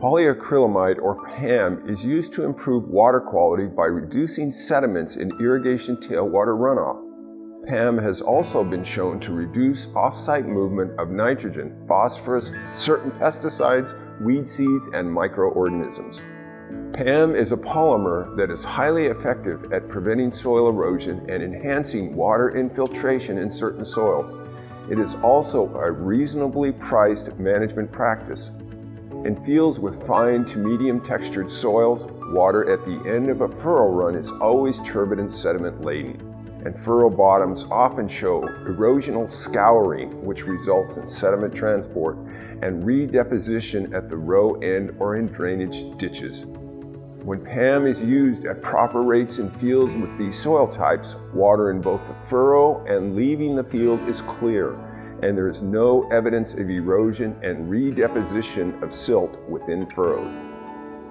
Polyacrylamide, or PAM, is used to improve water quality by reducing sediments in irrigation tailwater runoff. PAM has also been shown to reduce off-site movement of nitrogen, phosphorus, certain pesticides, weed seeds, and microorganisms. PAM is a polymer that is highly effective at preventing soil erosion and enhancing water infiltration in certain soils. It is also a reasonably priced management practice. In fields with fine to medium textured soils, water at the end of a furrow run is always turbid and sediment laden, and furrow bottoms often show erosional scouring, which results in sediment transport and redeposition at the row end or in drainage ditches. When PAM is used at proper rates in fields with these soil types, water in both the furrow and leaving the field is clear, and there is no evidence of erosion and redeposition of silt within furrows.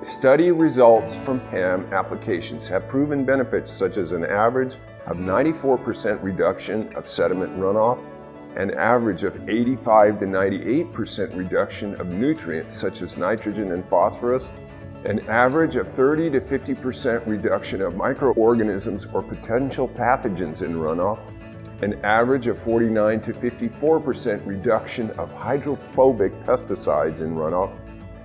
Study results from PAM applications have proven benefits such as an average of 94% reduction of sediment runoff, an average of 85 to 98% reduction of nutrients such as nitrogen and phosphorus, an average of 30 to 50% reduction of microorganisms or potential pathogens in runoff, an average of 49 to 54% reduction of hydrophobic pesticides in runoff,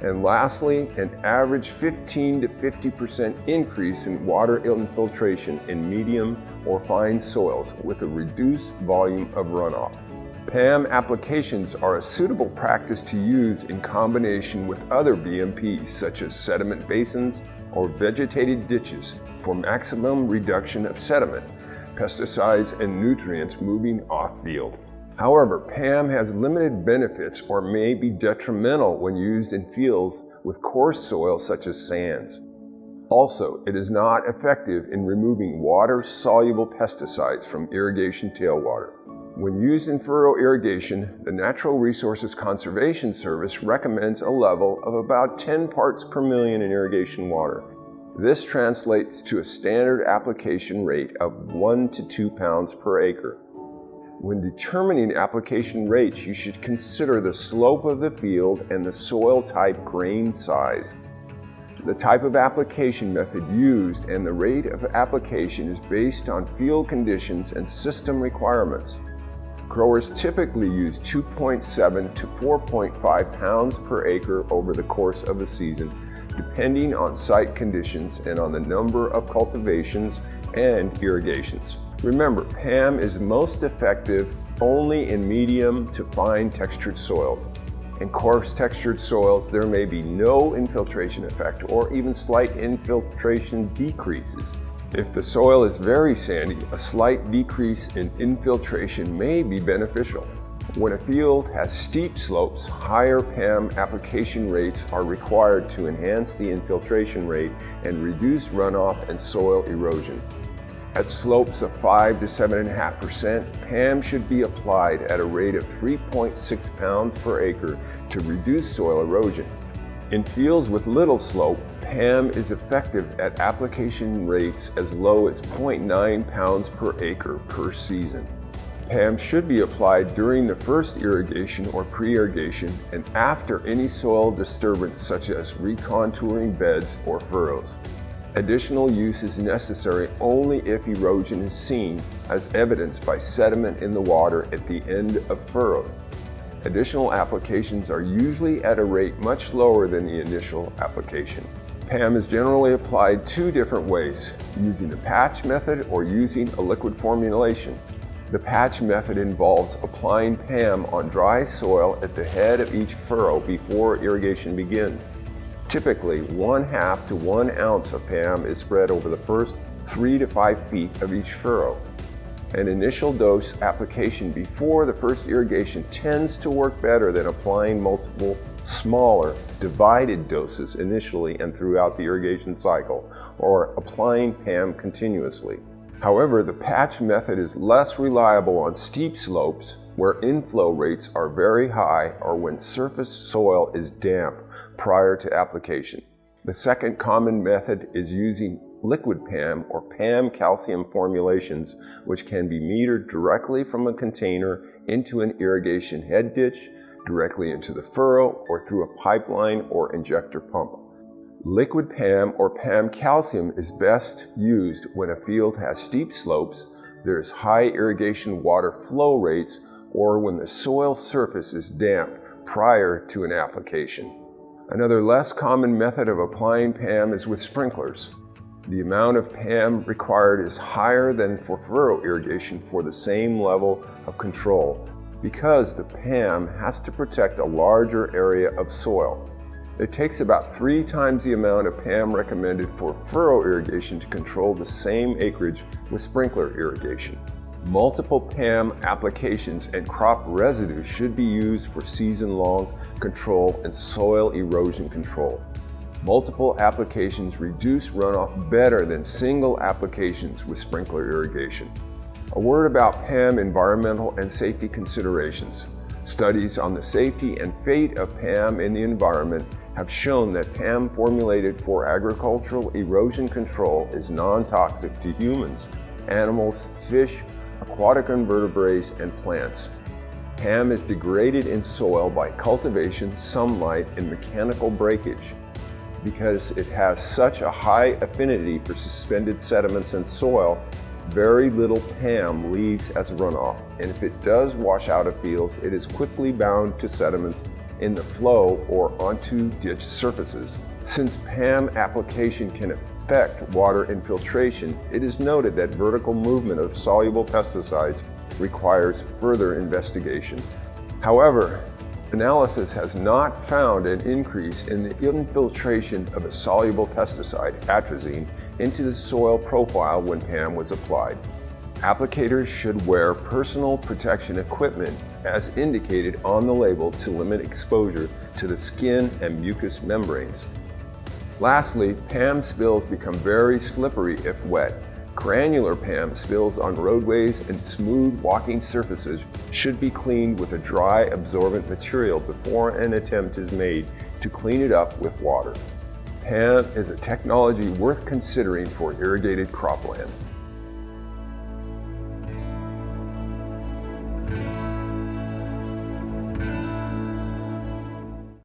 and lastly, an average 15 to 50% increase in water infiltration in medium or fine soils with a reduced volume of runoff. PAM applications are a suitable practice to use in combination with other BMPs such as sediment basins or vegetated ditches for maximum reduction of sediment, pesticides, and nutrients moving off-field. However, PAM has limited benefits or may be detrimental when used in fields with coarse soil such as sands. Also, it is not effective in removing water-soluble pesticides from irrigation tailwater. When used in furrow irrigation, the Natural Resources Conservation Service recommends a level of about 10 parts per million in irrigation water. This translates to a standard application rate of 1 to 2 pounds per acre. When determining application rates, you should consider the slope of the field and the soil type grain size. The type of application method used and the rate of application is based on field conditions and system requirements. Growers typically use 2.7 to 4.5 pounds per acre over the course of the season, depending on site conditions and on the number of cultivations and irrigations. Remember, PAM is most effective only in medium to fine textured soils. In coarse textured soils, there may be no infiltration effect or even slight infiltration decreases. If the soil is very sandy, a slight decrease in infiltration may be beneficial. When a field has steep slopes, higher PAM application rates are required to enhance the infiltration rate and reduce runoff and soil erosion. At slopes of 5 to 7.5%, PAM should be applied at a rate of 3.6 pounds per acre to reduce soil erosion. In fields with little slope, PAM is effective at application rates as low as 0.9 pounds per acre per season. PAM should be applied during the first irrigation or pre-irrigation and after any soil disturbance such as recontouring beds or furrows. Additional use is necessary only if erosion is seen, as evidenced by sediment in the water at the end of furrows. Additional applications are usually at a rate much lower than the initial application. PAM is generally applied two different ways, using the patch method or using a liquid formulation. The patch method involves applying PAM on dry soil at the head of each furrow before irrigation begins. Typically, 1/2 to 1 ounce of PAM is spread over the first 3 to 5 feet of each furrow. An initial dose application before the first irrigation tends to work better than applying multiple smaller, divided doses initially and throughout the irrigation cycle, or applying PAM continuously. However, the patch method is less reliable on steep slopes where inflow rates are very high or when surface soil is damp prior to application. The second common method is using liquid PAM or PAM calcium formulations, which can be metered directly from a container into an irrigation head ditch, directly into the furrow or through a pipeline or injector pump. Liquid PAM or PAM calcium is best used when a field has steep slopes, there is high irrigation water flow rates, or when the soil surface is damp prior to an application. Another less common method of applying PAM is with sprinklers. The amount of PAM required is higher than for furrow irrigation for the same level of control because the PAM has to protect a larger area of soil. It takes about 3 times the amount of PAM recommended for furrow irrigation to control the same acreage with sprinkler irrigation. Multiple PAM applications and crop residue should be used for season-long control and soil erosion control. Multiple applications reduce runoff better than single applications with sprinkler irrigation. A word about PAM environmental and safety considerations. Studies on the safety and fate of PAM in the environment have shown that PAM formulated for agricultural erosion control is non-toxic to humans, animals, fish, aquatic invertebrates, and plants. PAM is degraded in soil by cultivation, sunlight, and mechanical breakage. Because it has such a high affinity for suspended sediments and soil, very little PAM leaves as runoff, and if it does wash out of fields, it is quickly bound to sediments in the flow or onto ditch surfaces. Since PAM application can affect water infiltration, it is noted that vertical movement of soluble pesticides requires further investigation. However, analysis has not found an increase in the infiltration of a soluble pesticide, atrazine, into the soil profile when PAM was applied. Applicators should wear personal protection equipment as indicated on the label to limit exposure to the skin and mucous membranes. Lastly, PAM spills become very slippery if wet. Granular PAM spills on roadways and smooth walking surfaces should be cleaned with a dry absorbent material before an attempt is made to clean it up with water. PAM is a technology worth considering for irrigated cropland.